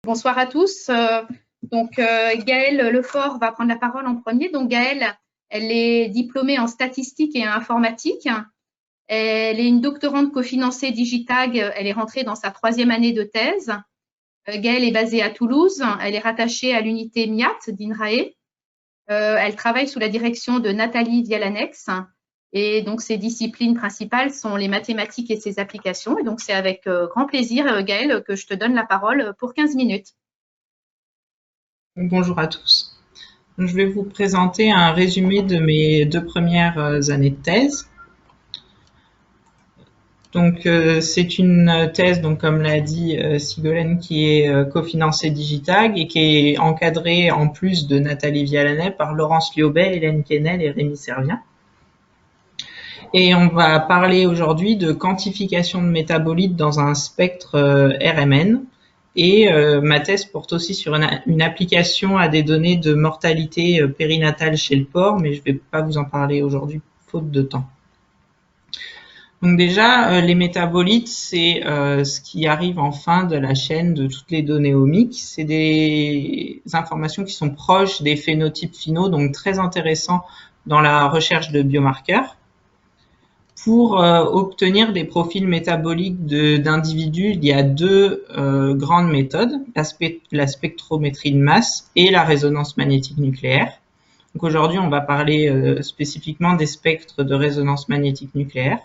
Bonsoir à tous. Gaëlle Lefort va prendre la parole en premier. Donc Gaëlle, elle est diplômée en statistique et en informatique. Elle est une doctorante cofinancée Digitag. Elle est rentrée dans sa 3e année de thèse. Gaëlle est basée à Toulouse. Elle est rattachée à l'unité MIAT d'INRAE. Elle travaille sous la direction de Nathalie Vialanex. Et donc, ses disciplines principales sont les mathématiques et ses applications. Et donc, c'est avec grand plaisir, Gaëlle, que je te donne la parole pour 15 minutes. Bonjour à tous. Je vais vous présenter un résumé de mes 2 premières années de thèse. Donc, c'est une thèse, donc comme l'a dit Sigolène, qui est cofinancée Digitag et qui est encadrée en plus de Nathalie Vialanet par Laurence Liobet, Hélène Quesnel et Rémi Servien. Et on va parler aujourd'hui de quantification de métabolites dans un spectre RMN. Et ma thèse porte aussi sur une application à des données de mortalité périnatale chez le porc, mais je ne vais pas vous en parler aujourd'hui, faute de temps. Donc déjà, les métabolites, c'est ce qui arrive en fin de la chaîne de toutes les données omiques. C'est des informations qui sont proches des phénotypes finaux, donc très intéressants dans la recherche de biomarqueurs. Pour obtenir des profils métaboliques d'individus, il y a 2 grandes méthodes, la spectrométrie de masse et la résonance magnétique nucléaire. Donc aujourd'hui, on va parler spécifiquement des spectres de résonance magnétique nucléaire.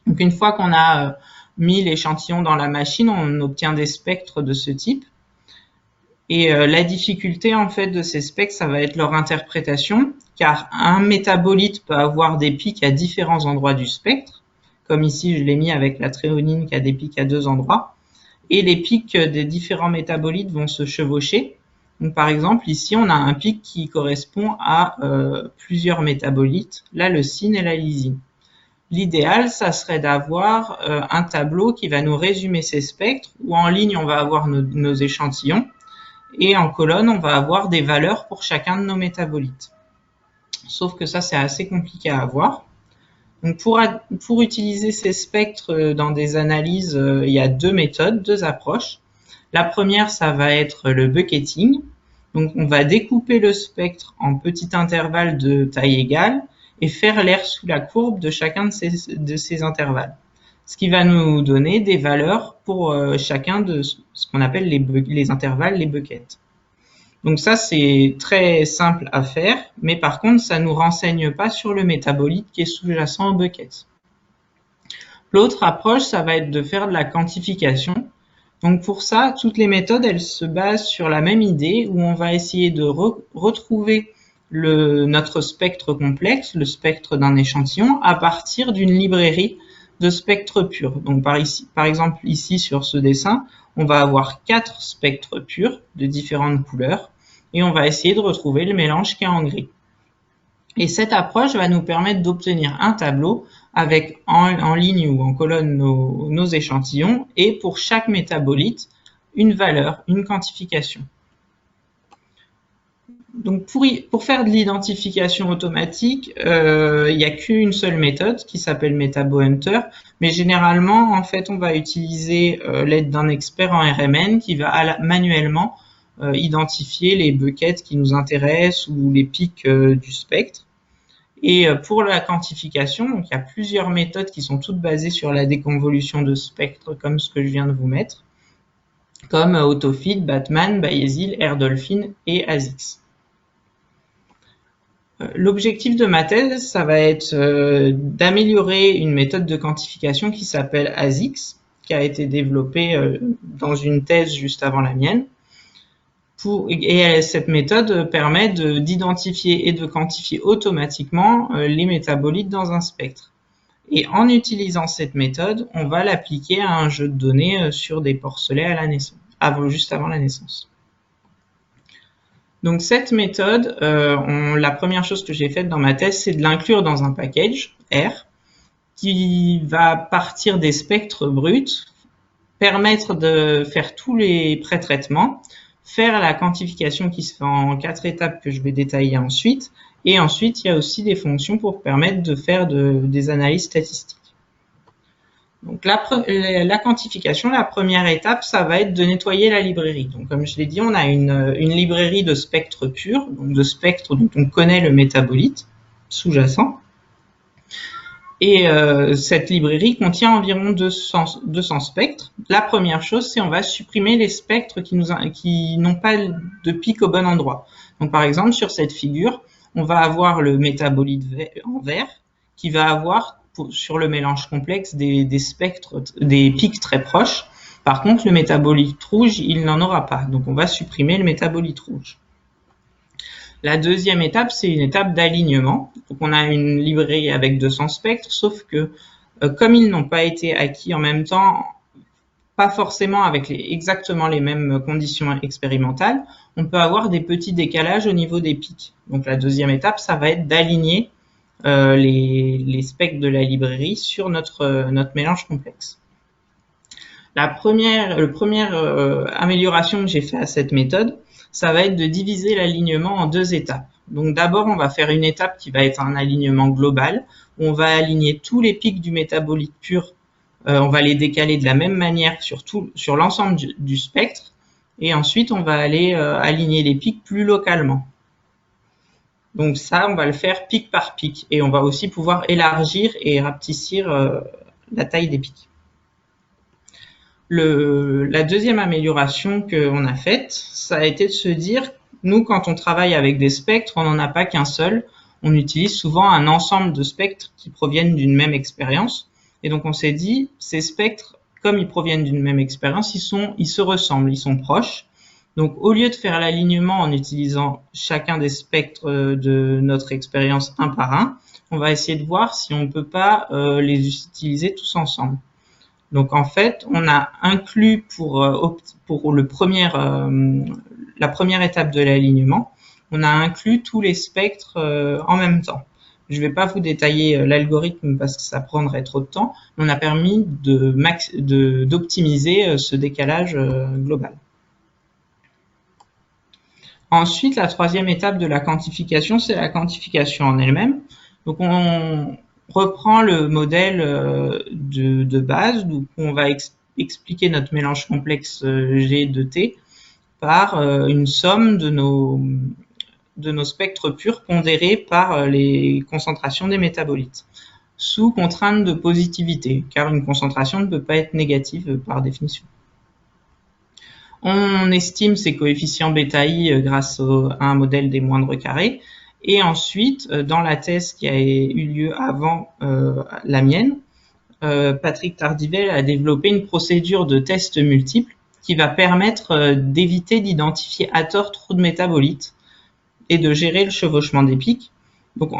Donc une fois qu'on a mis l'échantillon dans la machine, on obtient des spectres de ce type. Et la difficulté en fait de ces spectres, ça va être leur interprétation, car un métabolite peut avoir des pics à différents endroits du spectre, comme ici je l'ai mis avec la tréonine qui a des pics à 2 endroits, et les pics des différents métabolites vont se chevaucher. Donc par exemple ici on a un pic qui correspond à plusieurs métabolites, la leucine et la lysine. L'idéal, ça serait d'avoir un tableau qui va nous résumer ces spectres, où en ligne on va avoir nos échantillons, et en colonne, on va avoir des valeurs pour chacun de nos métabolites. Sauf que ça, c'est assez compliqué à avoir. Donc pour utiliser ces spectres dans des analyses, il y a 2 méthodes, 2 approches. La première, ça va être le bucketing. Donc on va découper le spectre en petits intervalles de taille égale et faire l'air sous la courbe de chacun de ces intervalles. Ce qui va nous donner des valeurs pour chacun de ce qu'on appelle les intervalles, les buckets. Donc ça, c'est très simple à faire, mais par contre, ça ne nous renseigne pas sur le métabolite qui est sous-jacent au bucket. L'autre approche, ça va être de faire de la quantification. Donc pour ça, toutes les méthodes, elles se basent sur la même idée, où on va essayer de retrouver notre spectre complexe, le spectre d'un échantillon, à partir d'une librairie de spectres purs. Donc par exemple ici sur ce dessin, on va avoir 4 spectres purs de différentes couleurs et on va essayer de retrouver le mélange qui est en gris. Et cette approche va nous permettre d'obtenir un tableau avec en ligne ou en colonne nos échantillons et pour chaque métabolite, une valeur, une quantification. Donc pour faire de l'identification automatique, il n'y a qu'une seule méthode qui s'appelle MetaboHunter, mais généralement en fait on va utiliser l'aide d'un expert en RMN qui va manuellement identifier les buckets qui nous intéressent ou les pics du spectre. Et pour la quantification, donc il y a plusieurs méthodes qui sont toutes basées sur la déconvolution de spectres comme ce que je viens de vous mettre, comme Autofit, Batman, Bayezil, Erdolphin et ASICS. L'objectif de ma thèse, ça va être d'améliorer une méthode de quantification qui s'appelle ASICS, qui a été développée dans une thèse juste avant la mienne. Et cette méthode permet d'identifier et de quantifier automatiquement les métabolites dans un spectre. Et en utilisant cette méthode, on va l'appliquer à un jeu de données sur des porcelets à la naissance, juste avant la naissance. Donc cette méthode, la première chose que j'ai faite dans ma thèse, c'est de l'inclure dans un package R qui va partir des spectres bruts, permettre de faire tous les pré-traitements, faire la quantification qui se fait en 4 étapes que je vais détailler ensuite, et ensuite il y a aussi des fonctions pour permettre de faire des analyses statistiques. Donc la quantification, la première étape, ça va être de nettoyer la librairie. Donc comme je l'ai dit, on a une librairie de spectres purs, donc de spectres dont on connaît le métabolite sous-jacent. Et cette librairie contient environ 200 spectres. La première chose, c'est on va supprimer les spectres qui n'ont pas de pic au bon endroit. Donc par exemple, sur cette figure, on va avoir le métabolite en vert qui va avoir sur le mélange complexe des spectres, des pics très proches. Par contre, le métabolite rouge, il n'en aura pas. Donc on va supprimer le métabolite rouge. La deuxième étape, c'est une étape d'alignement. Donc on a une librairie avec 200 spectres, sauf que comme ils n'ont pas été acquis en même temps, pas forcément avec exactement les mêmes conditions expérimentales, on peut avoir des petits décalages au niveau des pics. Donc la deuxième étape, ça va être d'aligner les spectres de la librairie sur notre mélange complexe. La première amélioration que j'ai fait à cette méthode, ça va être de diviser l'alignement en deux étapes. Donc d'abord, on va faire une étape qui va être un alignement global, où on va aligner tous les pics du métabolite pur, on va les décaler de la même manière sur l'ensemble du spectre, et ensuite on va aller aligner les pics plus localement. Donc ça, on va le faire pic par pic, et on va aussi pouvoir élargir et rapetissir la taille des pics. La deuxième amélioration qu'on a faite, ça a été de se dire, nous, quand on travaille avec des spectres, on n'en a pas qu'un seul. On utilise souvent un ensemble de spectres qui proviennent d'une même expérience. Et donc, on s'est dit, ces spectres, comme ils proviennent d'une même expérience, ils se ressemblent, ils sont proches. Donc, au lieu de faire l'alignement en utilisant chacun des spectres de notre expérience un par un, on va essayer de voir si on ne peut pas les utiliser tous ensemble. Donc en fait, on a inclus pour la première étape de l'alignement, on a inclus tous les spectres en même temps. Je ne vais pas vous détailler l'algorithme parce que ça prendrait trop de temps, mais on a permis d'optimiser ce décalage global. Ensuite, la troisième étape de la quantification, c'est la quantification en elle-même. Donc on reprend le modèle de base, où on va expliquer notre mélange complexe G de T par une somme de nos spectres purs pondérés par les concentrations des métabolites, sous contrainte de positivité, car une concentration ne peut pas être négative par définition. On estime ces coefficients bêta I grâce à un modèle des moindres carrés. Et ensuite, dans la thèse qui a eu lieu avant la mienne, Patrick Tardivel a développé une procédure de test multiple qui va permettre d'éviter d'identifier à tort trop de métabolites et de gérer le chevauchement des pics. Donc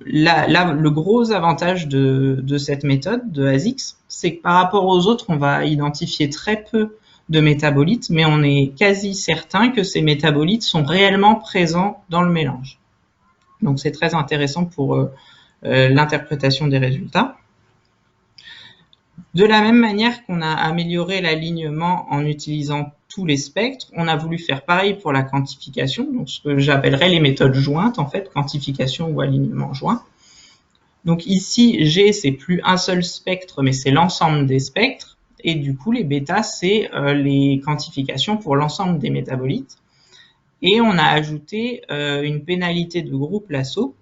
le gros avantage de cette méthode de ASICS, c'est que par rapport aux autres, on va identifier très peu de métabolites, mais on est quasi certain que ces métabolites sont réellement présents dans le mélange. Donc c'est très intéressant pour l'interprétation des résultats. De la même manière qu'on a amélioré l'alignement en utilisant tous les spectres, on a voulu faire pareil pour la quantification, donc ce que j'appellerais les méthodes jointes, en fait, quantification ou alignement joint. Donc ici, G, c'est plus un seul spectre, mais c'est l'ensemble des spectres, et du coup, les bêtas, c'est les quantifications pour l'ensemble des métabolites. Et on a ajouté une pénalité de groupe lasso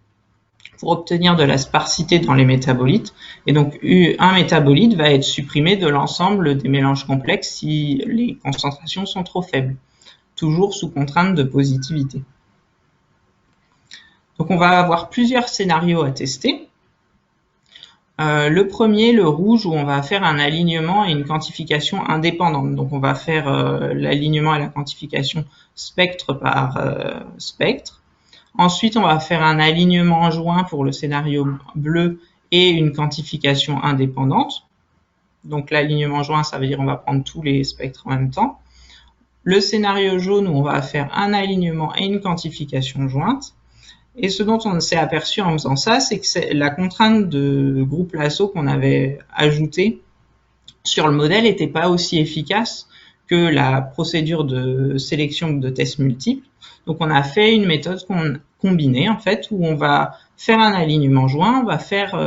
pour obtenir de la sparsité dans les métabolites. Et donc, un métabolite va être supprimé de l'ensemble des mélanges complexes si les concentrations sont trop faibles, toujours sous contrainte de positivité. Donc, on va avoir plusieurs scénarios à tester. Le premier, le rouge, où on va faire un alignement et une quantification indépendante. Donc, on va faire l'alignement et la quantification spectre par spectre. Ensuite, on va faire un alignement joint pour le scénario bleu et une quantification indépendante. Donc, l'alignement joint, ça veut dire on va prendre tous les spectres en même temps. Le scénario jaune, où on va faire un alignement et une quantification jointe. Et ce dont on s'est aperçu en faisant ça, c'est que la contrainte de groupe lasso qu'on avait ajoutée sur le modèle n'était pas aussi efficace que la procédure de sélection de tests multiples. Donc on a fait une méthode combinée en fait, où on va faire un alignement joint, on va faire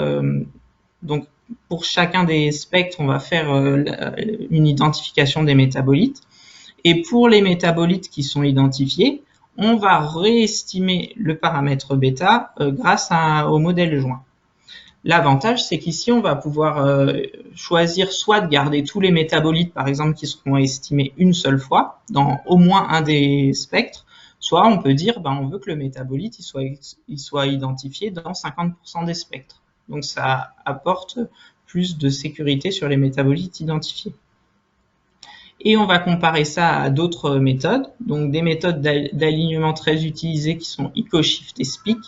Donc, pour chacun des spectres, on va faire une identification des métabolites. Et pour les métabolites qui sont identifiés, on va réestimer le paramètre bêta grâce au modèle joint. L'avantage, c'est qu'ici, on va pouvoir choisir soit de garder tous les métabolites, par exemple, qui seront estimés une seule fois, dans au moins un des spectres, soit on peut dire, on veut que le métabolite il soit identifié dans 50% des spectres. Donc, ça apporte plus de sécurité sur les métabolites identifiés. Et on va comparer ça à d'autres méthodes, donc des méthodes d'alignement très utilisées qui sont EcoShift et SPEAK,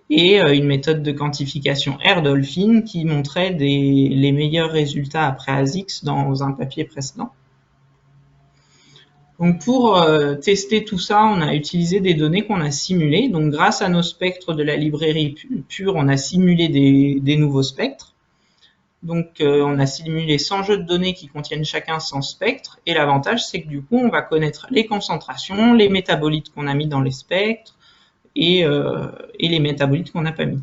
et une méthode de quantification Air-Dolphin qui montrait les meilleurs résultats après ASICS dans un papier précédent. Donc pour tester tout ça, on a utilisé des données qu'on a simulées. Donc grâce à nos spectres de la librairie Pure, on a simulé des nouveaux spectres. Donc on a simulé 100 jeux de données qui contiennent chacun 100 spectres. Et l'avantage, c'est que du coup, on va connaître les concentrations, les métabolites qu'on a mis dans les spectres, et les métabolites qu'on n'a pas mis.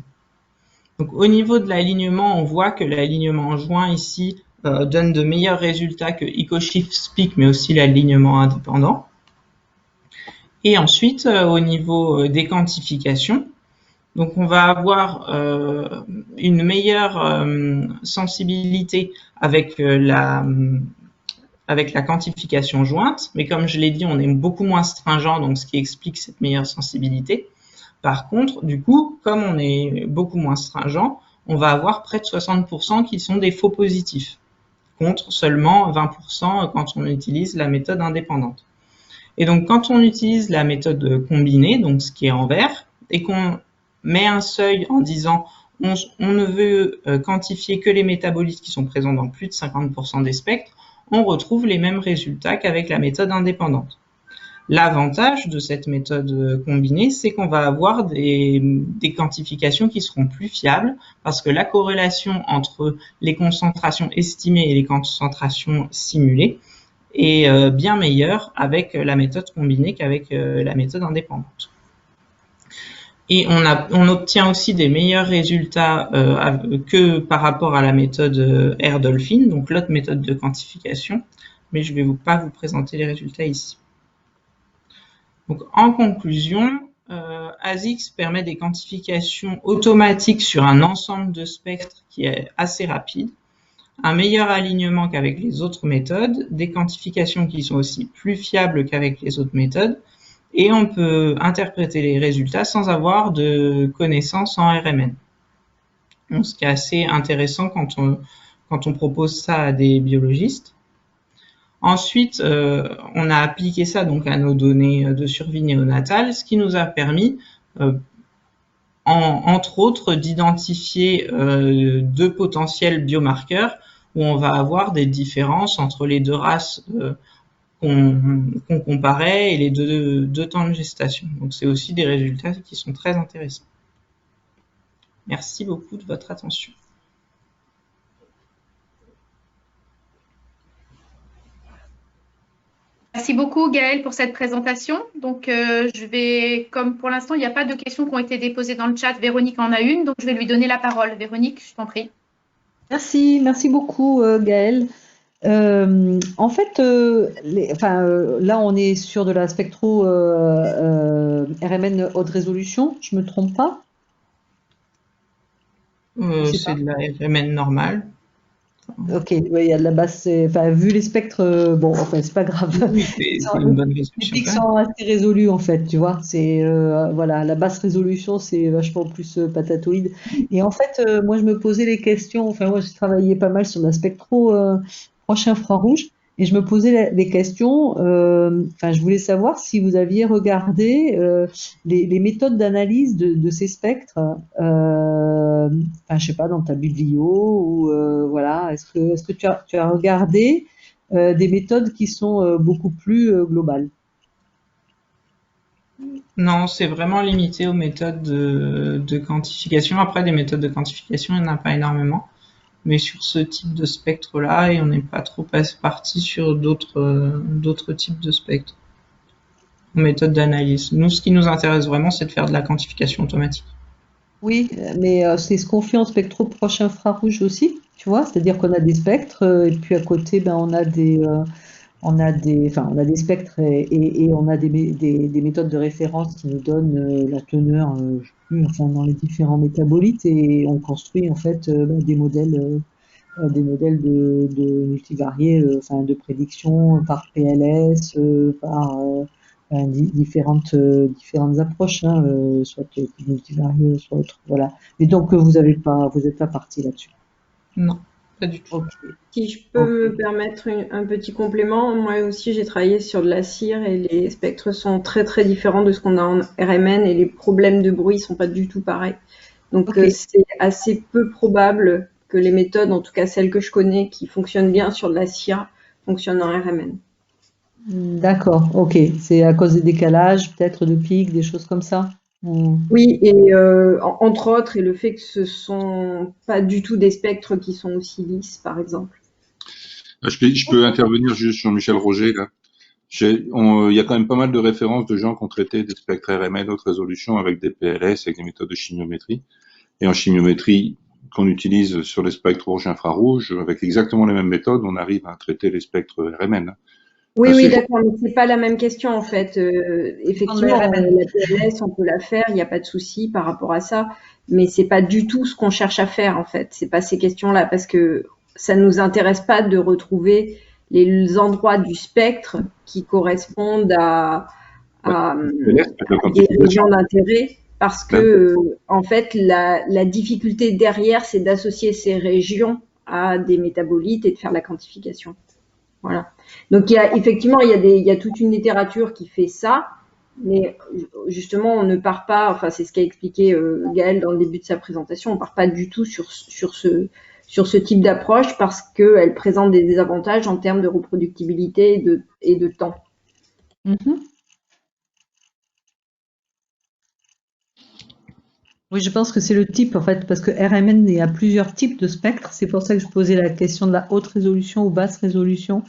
Donc au niveau de l'alignement, on voit que l'alignement joint ici donne de meilleurs résultats que EcoShift SPEAK, mais aussi l'alignement indépendant. Et ensuite, au niveau des quantifications, donc on va avoir une meilleure sensibilité avec la quantification jointe, mais comme je l'ai dit, on est beaucoup moins stringent, donc ce qui explique cette meilleure sensibilité. Par contre, du coup, comme on est beaucoup moins stringent, on va avoir près de 60% qui sont des faux positifs, contre seulement 20% quand on utilise la méthode indépendante. Et donc, quand on utilise la méthode combinée, donc ce qui est en vert, et qu'on met un seuil en disant on ne veut quantifier que les métabolites qui sont présents dans plus de 50% des spectres, on retrouve les mêmes résultats qu'avec la méthode indépendante. L'avantage de cette méthode combinée, c'est qu'on va avoir des quantifications qui seront plus fiables parce que la corrélation entre les concentrations estimées et les concentrations simulées est bien meilleure avec la méthode combinée qu'avec la méthode indépendante. Et on obtient aussi des meilleurs résultats que par rapport à la méthode Air-Dolphin, donc l'autre méthode de quantification, mais je ne vais pas vous présenter les résultats ici. Donc, en conclusion, ASICS permet des quantifications automatiques sur un ensemble de spectres qui est assez rapide, un meilleur alignement qu'avec les autres méthodes, des quantifications qui sont aussi plus fiables qu'avec les autres méthodes, et on peut interpréter les résultats sans avoir de connaissances en RMN. Donc, ce qui est assez intéressant quand on propose ça à des biologistes. Ensuite, on a appliqué ça donc à nos données de survie néonatale, ce qui nous a permis, entre autres, d'identifier deux potentiels biomarqueurs où on va avoir des différences entre les deux races qu'on comparait et les deux temps de gestation. Donc c'est aussi des résultats qui sont très intéressants. Merci beaucoup de votre attention. Merci beaucoup Gaëlle pour cette présentation. Donc je vais, comme pour l'instant il n'y a pas de questions qui ont été déposées dans le chat, Véronique en a une, donc je vais lui donner la parole. Véronique, je t'en prie. Merci beaucoup Gaëlle. En fait, là on est sur de la spectro RMN haute résolution, je me trompe pas? C'est de la RMN normale. Ok, oui, il y a de la basse, vu les spectres, bon, enfin, c'est pas grave. Oui, c'est une bonne résolution. Les pics sont assez résolus, en fait, tu vois. C'est, voilà, la basse résolution, c'est vachement plus patatoïde. Et en fait, moi, je me posais les questions, enfin, moi, j'ai travaillé pas mal sur la spectro proche infrarouge, et je me posais les questions, je voulais savoir si vous aviez regardé les méthodes d'analyse de ces spectres, je sais pas, dans ta biblio, ou voilà, est-ce que tu as regardé des méthodes qui sont beaucoup plus globales? Non, c'est vraiment limité aux méthodes de quantification. Après, des méthodes de quantification, il n'y en a pas énormément. Mais sur ce type de spectre-là, et on n'est pas trop parti sur d'autres types de spectres, méthodes d'analyse. Nous, ce qui nous intéresse vraiment, c'est de faire de la quantification automatique. Oui, mais c'est ce qu'on fait en spectro proche infrarouge aussi, tu vois, c'est-à-dire qu'on a des spectres et puis à côté, ben, on a des spectres et on a des méthodes de référence qui nous donnent la teneur, je sais plus, enfin, dans les différents métabolites et on construit en fait ben, des modèles de multivariés, enfin de prédiction par PLS, par différentes approches, hein, soit multivariés, soit autres. Voilà. Et donc vous êtes pas parti là-dessus. Non, pas du tout. Ok, Si je ok. peux me permettre un petit complément, moi aussi j'ai travaillé sur de la cire et les spectres sont très très différents de ce qu'on a en RMN et les problèmes de bruit sont pas du tout pareils. Donc Ok. c'est assez peu probable que les méthodes, en tout cas celles que je connais, qui fonctionnent bien sur de la cire, fonctionnent en RMN. D'accord, ok. C'est à cause des décalages, peut-être de pics, des choses comme ça. Hmm. Oui, et entre autres, et le fait que ce sont pas du tout des spectres qui sont aussi lisses, par exemple. Je peux intervenir juste sur Michel Roger, là. Il y a quand même pas mal de références de gens qui ont traité des spectres RMN haute résolution avec des PLS, avec des méthodes de chimiométrie. Et en chimiométrie qu'on utilise sur les spectres rouge infrarouge, avec exactement les mêmes méthodes, on arrive à traiter les spectres RMN. Oui, Enfin, oui, c'est d'accord, mais c'est pas la même question en fait. Dans le Effectivement, RMN. la PLS, on peut la faire, il n'y a pas de souci par rapport à ça, mais c'est pas du tout ce qu'on cherche à faire en fait. C'est pas ces questions-là parce que ça nous intéresse pas de retrouver les endroits du spectre qui correspondent à, PLS, c'est de à des quantification. régions d'intérêt parce que en fait la difficulté derrière, c'est d'associer ces régions à des métabolites et de faire la quantification. Voilà. Donc effectivement il y a toute une littérature qui fait ça, mais justement on ne part pas. Enfin c'est ce qu'a expliqué Gaël dans le début de sa présentation. On part pas du tout sur ce type d'approche parce qu'elle présente des désavantages en termes de reproductibilité et de temps. Mhm. Oui, je pense que c'est le type, en fait, parce que RMN, il y a plusieurs types de spectres. C'est pour ça que je posais la question de la haute résolution ou basse résolution.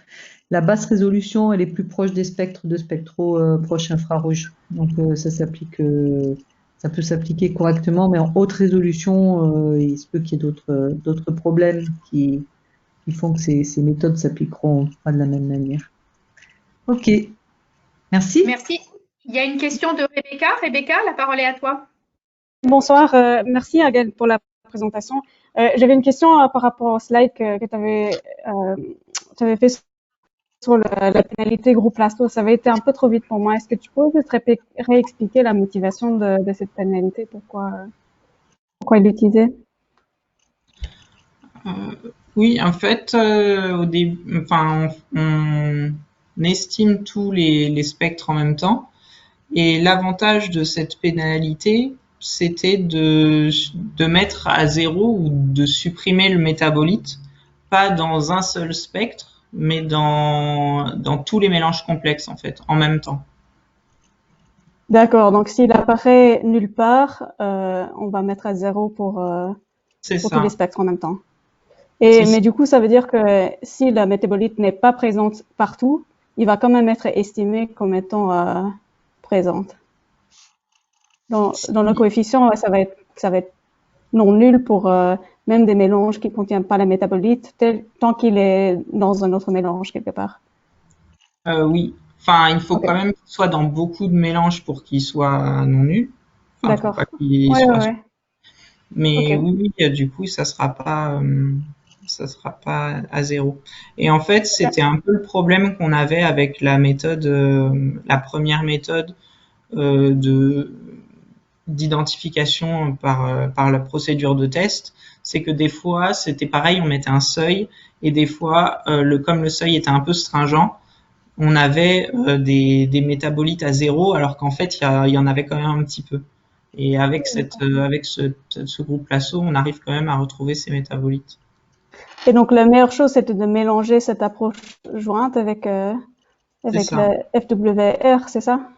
La basse résolution, elle est plus proche des spectres de spectro proche infrarouge. Donc, ça peut s'appliquer correctement, mais en haute résolution, il se peut qu'il y ait d'autres problèmes qui font que ces méthodes s'appliqueront pas de la même manière. Ok, merci. Merci. Il y a une question de Rebecca. Rebecca, la parole est à toi. Bonsoir, merci Adèle pour la présentation. J'avais une question par rapport au slide que tu avais fait sur la pénalité groupe Lasso. Ça avait été un peu trop vite pour moi. Est-ce que tu peux juste réexpliquer la motivation de cette pénalité? Pourquoi il l'utilisait? Oui, en fait, au début, enfin, on estime tous les spectres en même temps. Et l'avantage de cette pénalité, c'était de mettre à zéro ou de supprimer le métabolite, pas dans un seul spectre, mais dans tous les mélanges complexes, en fait, en même temps. D'accord, donc s'il apparaît nulle part, on va mettre à zéro C'est pour tous les ça. spectres en même temps. Si, Mais si. du coup, ça veut dire que si la métabolite n'est pas présente partout, il va quand même être estimé comme étant présente. Dans le coefficient, ouais, ça va être non nul pour même des mélanges qui ne contiennent pas la métabolite, tant qu'il est dans un autre mélange quelque part. Oui. Enfin, il faut Ok, quand même qu'il soit dans beaucoup de mélanges pour qu'il soit non nul. Enfin, faut pas d'accord. qu'il Ouais, ouais, soit. ouais. Ok, Mais oui, oui, du coup, ça sera pas à zéro. Et en fait, ok. c'était un peu le problème qu'on avait avec la méthode, la première méthode de d'identification par la procédure de test, c'est que des fois, c'était pareil, on mettait un seuil, et des fois, comme le seuil était un peu stringent, on avait des métabolites à zéro, alors qu'en fait, il y en avait quand même un petit peu. Et avec ce groupe Lasso, on arrive quand même à retrouver ces métabolites. Et donc la meilleure chose, c'était de mélanger cette approche jointe C'est avec ça. le FWR, c'est ça?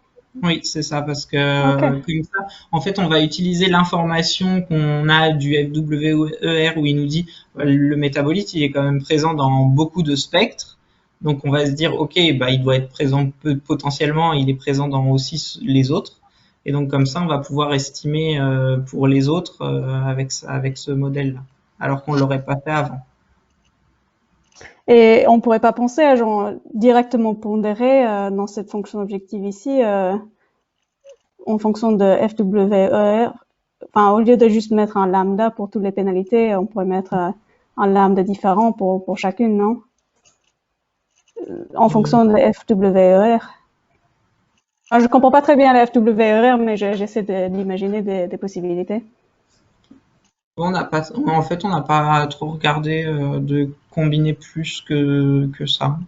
Oui, c'est ça, parce que Ok, comme ça, en fait, on va utiliser l'information qu'on a du FWER où il nous dit le métabolite, il est quand même présent dans beaucoup de spectres. Donc, on va se dire, OK, bah, il doit être présent potentiellement, il est présent dans aussi les autres. Et donc comme ça, on va pouvoir estimer pour les autres avec ce modèle-là, alors qu'on l'aurait pas fait avant. Et on pourrait pas penser à genre directement pondérer dans cette fonction objective ici en fonction de FWER. Enfin, au lieu de juste mettre un lambda pour toutes les pénalités, on pourrait mettre un lambda différent pour chacune, non? En fonction de FWER. Alors, je comprends pas très bien la FWER, mais j'essaie d'imaginer des possibilités. En fait, on n'a pas trop regardé de combiner plus que ça.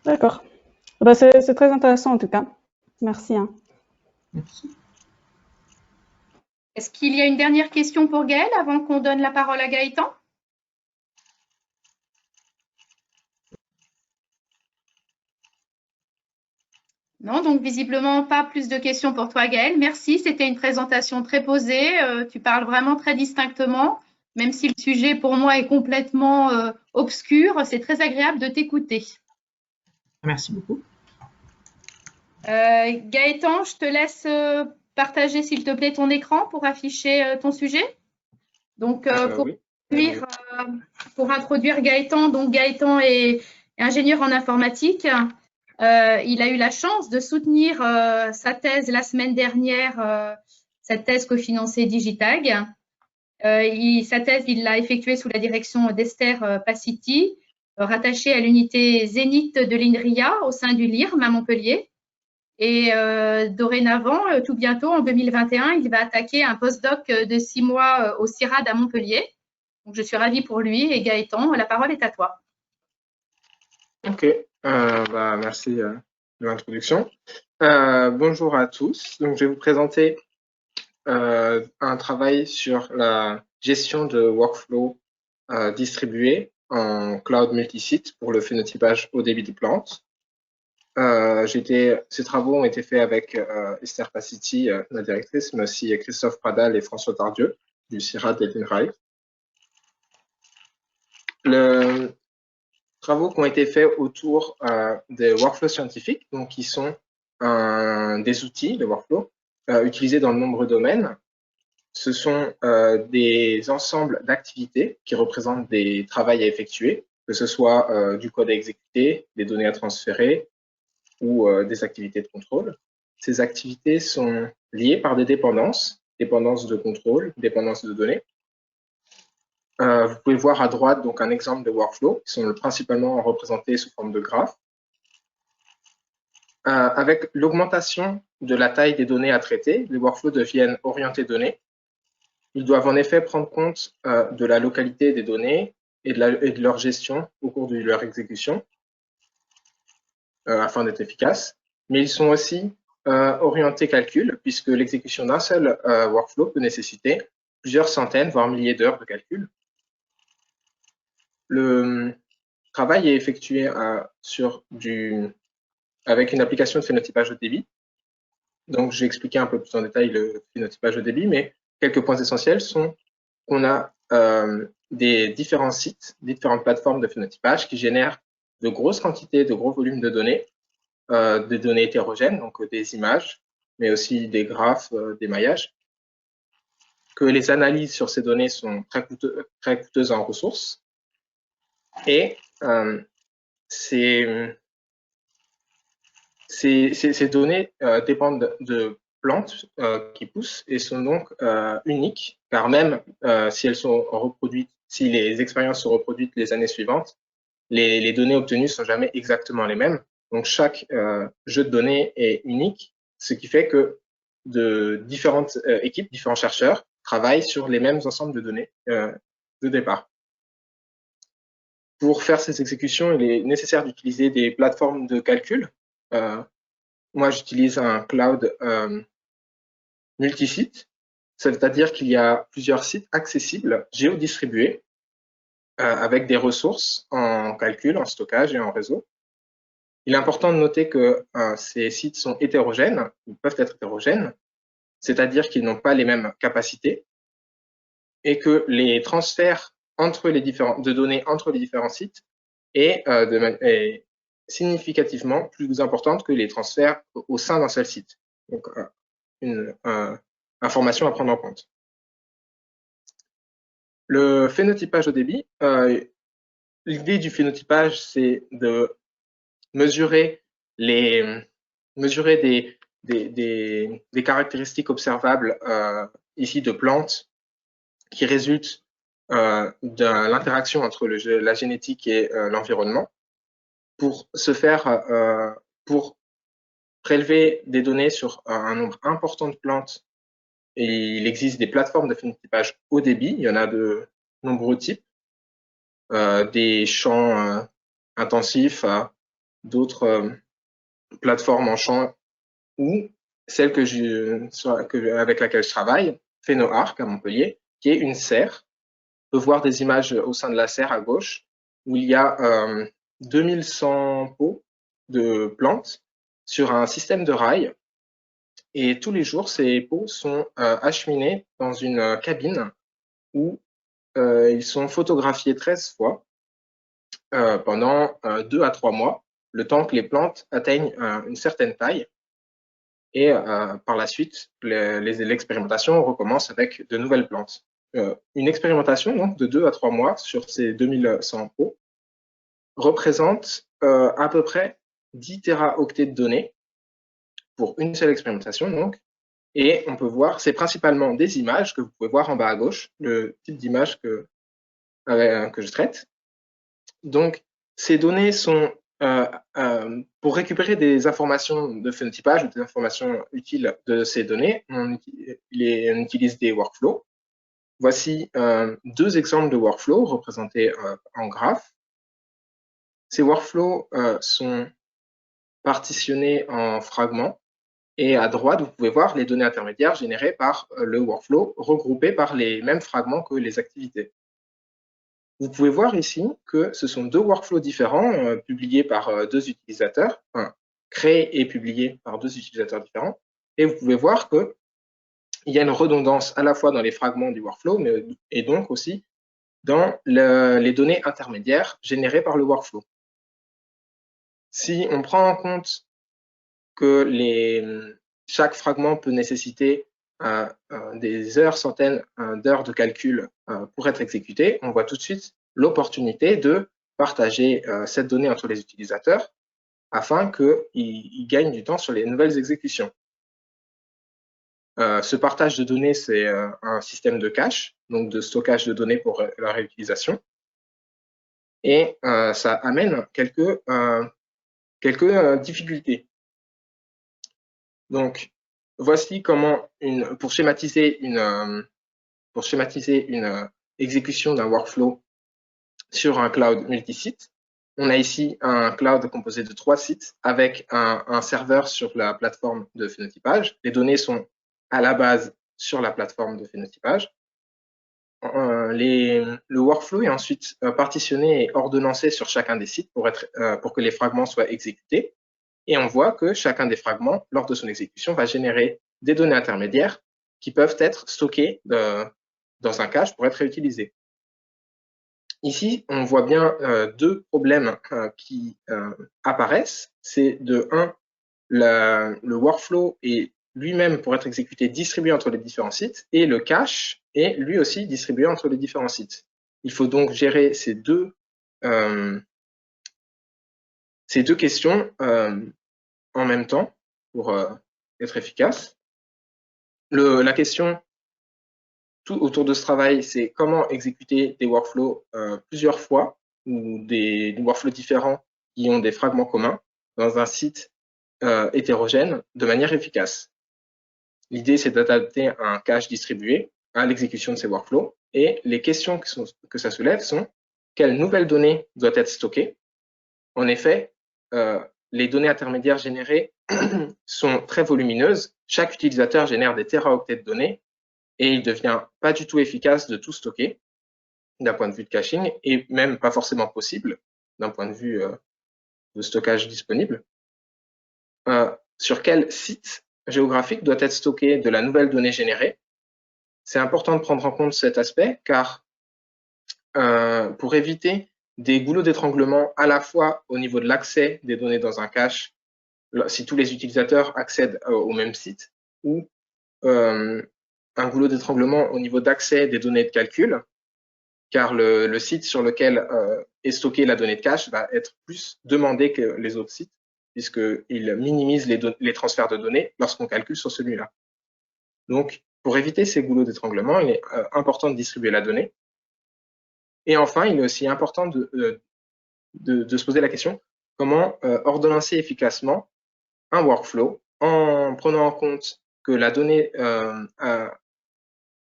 D'accord. Bah, c'est très intéressant en tout cas. Merci. Hein. Merci. Est-ce qu'il y a une dernière question pour Gaëlle avant qu'on donne la parole à Gaëtan? Non, donc visiblement pas plus de questions pour toi, Gaëlle. Merci, c'était une présentation très posée. Tu parles vraiment très distinctement, même si le sujet pour moi est complètement obscur. C'est très agréable de t'écouter. Merci beaucoup. Gaëtan, je te laisse partager, s'il te plaît, ton écran pour afficher ton sujet. Donc, pour introduire Gaëtan, donc Gaëtan est ingénieur en informatique. Il a eu la chance de soutenir sa thèse la semaine dernière, cette thèse cofinancée Digitag. Sa thèse, il l'a effectuée sous la direction d'Esther Passiti, rattachée à l'unité Zénith de l'INRIA au sein du LIRM à Montpellier. Et dorénavant, tout bientôt, en 2021, il va attaquer un postdoc de 6 mois au CIRAD à Montpellier. Donc, je suis ravie pour lui. Et Gaëtan, la parole est à toi. Ok, merci de l'introduction. Bonjour à tous. Donc, je vais vous présenter un travail sur la gestion de workflow distribués en cloud multisite pour le phénotypage au débit des plantes. Ces travaux ont été faits avec Esther Passiti, la directrice, mais aussi Christophe Pradal et François Tardieu du CIRAD et l'INRAE. Les travaux qui ont été faits autour des workflows scientifiques, donc qui sont des outils de workflow utilisés dans de nombreux domaines. Ce sont des ensembles d'activités qui représentent des travaux à effectuer, que ce soit du code à exécuter, des données à transférer ou des activités de contrôle. Ces activités sont liées par des dépendances, dépendances de contrôle, dépendances de données. Vous pouvez voir à droite donc un exemple de workflow qui sont principalement représentés sous forme de graphes. Avec l'augmentation de la taille des données à traiter, les workflows deviennent orientés données. Ils doivent en effet prendre compte de la localité des données et de leur gestion au cours de leur exécution afin d'être efficaces. Mais ils sont aussi orientés calcul, puisque l'exécution d'un seul workflow peut nécessiter plusieurs centaines, voire milliers d'heures de calcul. Le travail est effectué avec une application de phénotypage de débit. Donc, j'ai expliqué un peu plus en détail le phénotypage de débit, mais quelques points essentiels sont qu'on a des différents sites, différentes plateformes de phénotypage qui génèrent de grosses quantités, de gros volumes de données, des données hétérogènes, donc des images, mais aussi des graphes, des maillages, que les analyses sur ces données sont très coûteuses en ressources. Et ces données dépendent de plantes qui poussent et sont donc uniques, car même si elles sont reproduites, si les expériences sont reproduites les années suivantes, les données obtenues ne sont jamais exactement les mêmes. Donc chaque jeu de données est unique, ce qui fait que de différentes équipes, différents chercheurs travaillent sur les mêmes ensembles de données de départ. Pour faire ces exécutions, il est nécessaire d'utiliser des plateformes de calcul. Moi, j'utilise un cloud multisite, c'est-à-dire qu'il y a plusieurs sites accessibles, géodistribués, avec des ressources en calcul, en stockage et en réseau. Il est important de noter que ces sites sont hétérogènes, ou peuvent être hétérogènes, c'est-à-dire qu'ils n'ont pas les mêmes capacités et que les transferts de données entre les différents sites est significativement plus importante que les transferts au sein d'un seul site. Donc, une information à prendre en compte. Le phénotypage au débit, l'idée du phénotypage, c'est de mesurer des caractéristiques observables ici de plantes qui résultent de l'interaction entre la génétique et l'environnement pour prélever des données sur un nombre important de plantes. Et il existe des plateformes de phénotypage haut débit, il y en a de nombreux types, des champs intensifs à d'autres plateformes en champ ou celle avec laquelle je travaille, PhénoArc à Montpellier, qui est une serre. On peut voir des images au sein de la serre à gauche, où il y a 2100 pots de plantes sur un système de rails. Et tous les jours, ces pots sont acheminés dans une cabine où ils sont photographiés 13 fois pendant 2 à 3 mois, le temps que les plantes atteignent une certaine taille. Et par la suite, l'expérimentation recommence avec de nouvelles plantes. Une expérimentation donc, de 2 à 3 mois sur ces 2100 pots représente à peu près 10 téraoctets de données pour une seule expérimentation. Donc, et on peut voir, c'est principalement des images que vous pouvez voir en bas à gauche, le type d'image que je traite. Donc, ces données sont pour récupérer des informations de phénotypage ou des informations utiles de ces données, on utilise des workflows. Voici 2 exemples de workflows représentés en graphe. Ces workflows sont partitionnés en fragments et à droite, vous pouvez voir les données intermédiaires générées par le workflow, regroupées par les mêmes fragments que les activités. Vous pouvez voir ici que ce sont 2 workflows différents publiés par 2 utilisateurs, créés et publiés par 2 utilisateurs différents. Et vous pouvez voir qu'il y a une redondance à la fois dans les fragments du workflow, et donc aussi dans les données intermédiaires générées par le workflow. Si on prend en compte que chaque fragment peut nécessiter des centaines d'heures de calcul pour être exécuté, on voit tout de suite l'opportunité de partager cette donnée entre les utilisateurs afin qu'ils gagnent du temps sur les nouvelles exécutions. Ce partage de données, c'est un système de cache, donc de stockage de données pour la réutilisation. Et ça amène quelques difficultés. Donc, voici comment, pour schématiser une exécution d'un workflow sur un cloud multisite, on a ici un cloud composé de 3 sites avec un serveur sur la plateforme de phénotypage. Les données sont à la base sur la plateforme de phénotypage. Le workflow est ensuite partitionné et ordonnancé sur chacun des sites pour que les fragments soient exécutés. Et on voit que chacun des fragments, lors de son exécution, va générer des données intermédiaires qui peuvent être stockées dans un cache pour être réutilisées. Ici, on voit bien 2 problèmes qui apparaissent. C'est de 1, le workflow est lui-même, pour être exécuté, distribué entre les différents sites, et le cache est lui aussi distribué entre les différents sites. Il faut donc gérer ces deux questions en même temps pour être efficace. La question tout autour de ce travail, c'est comment exécuter des workflows plusieurs fois ou des workflows différents qui ont des fragments communs dans un site hétérogène de manière efficace. L'idée, c'est d'adapter un cache distribué à l'exécution de ces workflows. Et les questions que ça soulève sont quelles nouvelles données doivent être stockées. En effet, les données intermédiaires générées sont très volumineuses. Chaque utilisateur génère des téraoctets de données et il ne devient pas du tout efficace de tout stocker d'un point de vue de caching et même pas forcément possible d'un point de vue de stockage disponible. Sur quel site géographique doit être stocké de la nouvelle donnée générée? C'est important de prendre en compte cet aspect car pour éviter des goulots d'étranglement à la fois au niveau de l'accès des données dans un cache, si tous les utilisateurs accèdent au même site, ou un goulot d'étranglement au niveau d'accès des données de calcul, car le site sur lequel est stockée la donnée de cache va être plus demandé que les autres sites, puisqu'il minimise les transferts de données lorsqu'on calcule sur celui-là. Donc, pour éviter ces goulots d'étranglement, il est important de distribuer la donnée. Et enfin, il est aussi important de se poser la question, comment ordonnancer efficacement un workflow en prenant en compte que la donnée,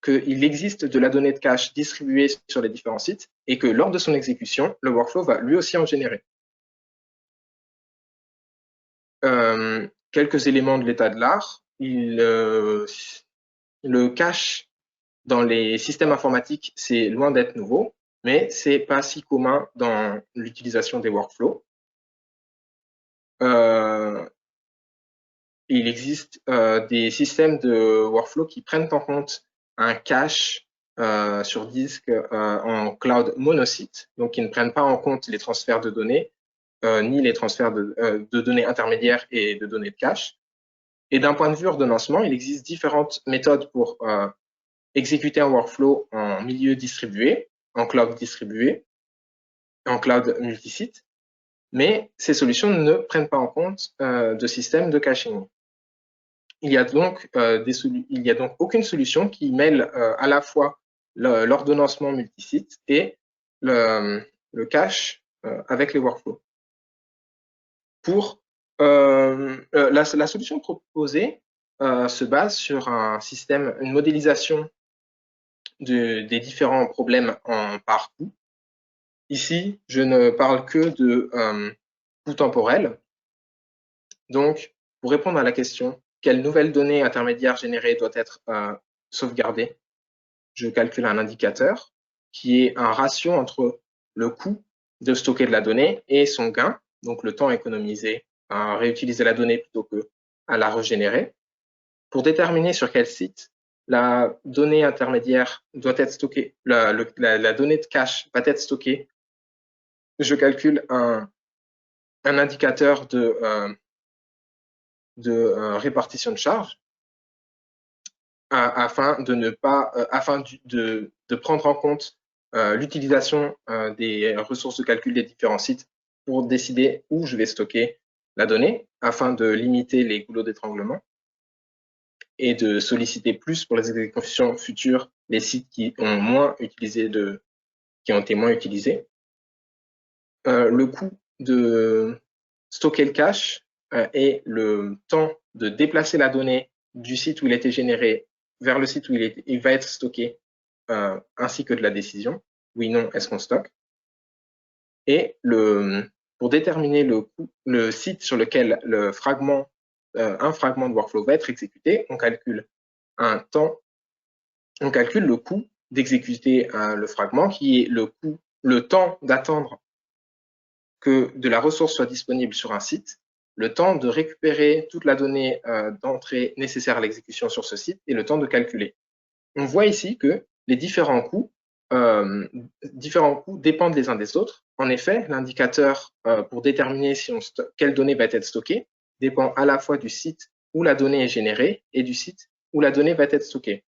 qu'il existe de la donnée de cache distribuée sur les différents sites et que lors de son exécution, le workflow va lui aussi en générer. Quelques éléments de l'état de l'art. Le cache dans les systèmes informatiques, c'est loin d'être nouveau, mais c'est pas si commun dans l'utilisation des workflows. Il existe des systèmes de workflow qui prennent en compte un cache sur disque en cloud monosite, donc qui ne prennent pas en compte les transferts de données, ni les transferts de données intermédiaires et de données de cache. Et d'un point de vue ordonnancement, il existe différentes méthodes pour exécuter un workflow en milieu distribué, en cloud distribué, en cloud multisite, mais ces solutions ne prennent pas en compte de système de caching. Il y a donc aucune solution qui mêle à la fois l'ordonnancement multisite et le cache avec les workflows. La solution proposée se base sur un système, une modélisation des différents problèmes par coût. Ici, je ne parle que de coût temporel. Donc, pour répondre à la question, quelle nouvelle donnée intermédiaire générée doit être sauvegardée, je calcule un indicateur qui est un ratio entre le coût de stocker de la donnée et son gain, donc le temps économisé à réutiliser la donnée plutôt que à la régénérer. Pour déterminer sur quel site la donnée intermédiaire doit être stockée, la donnée de cache va être stockée, je calcule un indicateur de répartition de charge afin de prendre en compte l'utilisation des ressources de calcul des différents sites pour décider où je vais stocker la donnée afin de limiter les goulots d'étranglement et de solliciter plus pour les exécutions futures les sites qui ont été moins utilisés. Le coût de stocker le cache et le temps de déplacer la donnée du site où il a été généré vers le site où il va être stocké, ainsi que de la décision, oui, non, est-ce qu'on stocke. Et pour déterminer le site sur lequel un fragment de workflow va être exécuté, on calcule le coût d'exécuter le fragment, qui est le temps d'attendre que de la ressource soit disponible sur un site, le temps de récupérer toute la donnée d'entrée nécessaire à l'exécution sur ce site et le temps de calculer. On voit ici que les différents coûts dépendent les uns des autres. En effet, l'indicateur pour déterminer quelle donnée va être stockée dépend à la fois du site où la donnée est générée et du site où la donnée va être stockée.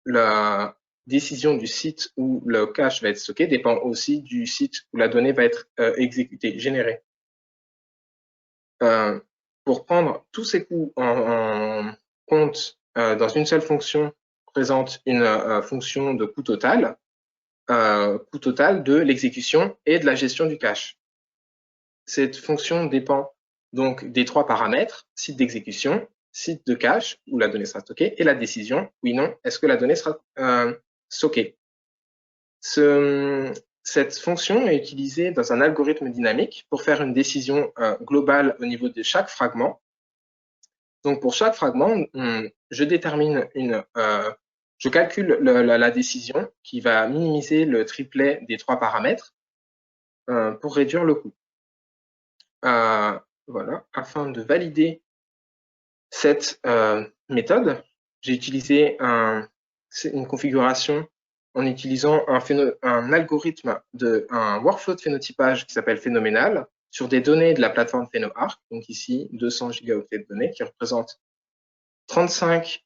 La décision du site où le cache va être stocké dépend aussi du site où la donnée va être exécutée, générée. Pour prendre tous ces coûts en compte dans une seule fonction, présente une fonction de coût total de l'exécution et de la gestion du cache. Cette fonction dépend donc des trois paramètres, site d'exécution, site de cache, où la donnée sera stockée, et la décision, oui, non, est-ce que la donnée sera stockée. Cette fonction est utilisée dans un algorithme dynamique pour faire une décision globale au niveau de chaque fragment. Donc, pour chaque fragment, je calcule la décision qui va minimiser le triplet des trois paramètres pour réduire le coût. Voilà, afin de valider cette méthode, j'ai utilisé une configuration en utilisant un algorithme un workflow de phénotypage qui s'appelle Phénoménal sur des données de la plateforme PhénoArc, donc ici 200 gigaoctets de données qui représentent 35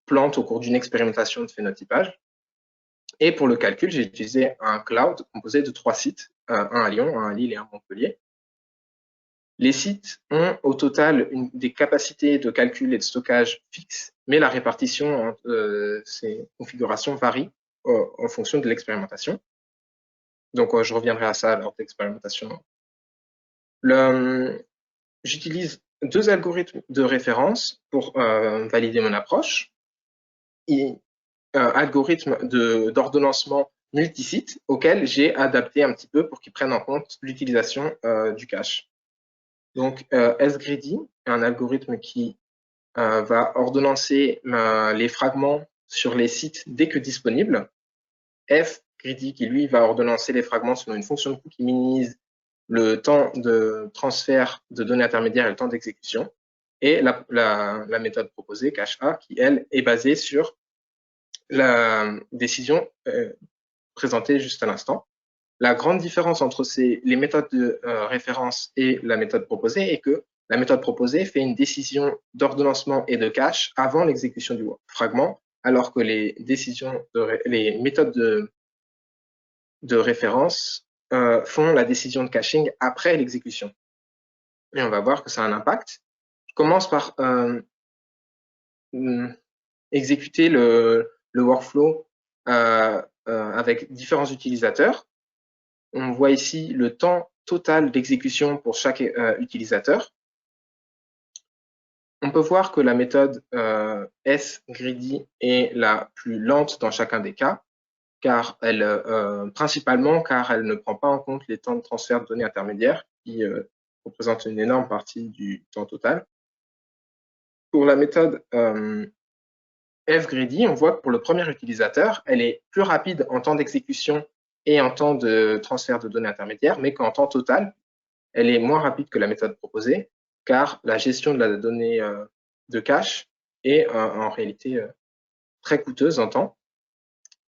plantes au cours d'une expérimentation de phénotypage. Et pour le calcul, j'ai utilisé un cloud composé de 3 sites, un à Lyon, un à Lille et un à Montpellier. Les sites ont au total des capacités de calcul et de stockage fixes, mais la répartition entre ces configurations varie en fonction de l'expérimentation. Donc, je reviendrai à ça lors de l'expérimentation. J'utilise 2 algorithmes de référence pour valider mon approche. Algorithme d'ordonnancement multisite auquel j'ai adapté un petit peu pour qu'ils prennent en compte l'utilisation du cache. Donc, sGreedy est un algorithme qui va ordonnancer les fragments sur les sites dès que disponible. fGreedy qui, lui, va ordonnancer les fragments selon une fonction de coût qui minimise le temps de transfert de données intermédiaires et le temps d'exécution. Et la méthode proposée, cache-A, qui, elle, est basée sur la décision présentée juste à l'instant. La grande différence entre les méthodes de référence et la méthode proposée est que la méthode proposée fait une décision d'ordonnancement et de cache avant l'exécution du fragment, alors que les méthodes de référence font la décision de caching après l'exécution. Et on va voir que ça a un impact. Je commence par exécuter le workflow avec différents utilisateurs. On voit ici le temps total d'exécution pour chaque utilisateur. On peut voir que la méthode sGreedy est la plus lente dans chacun des cas, principalement car elle ne prend pas en compte les temps de transfert de données intermédiaires qui représentent une énorme partie du temps total. Pour la méthode fGreedy, on voit que pour le premier utilisateur, elle est plus rapide en temps d'exécution et en temps de transfert de données intermédiaires, mais qu'en temps total, elle est moins rapide que la méthode proposée, car la gestion de la donnée de cache est en réalité très coûteuse en temps.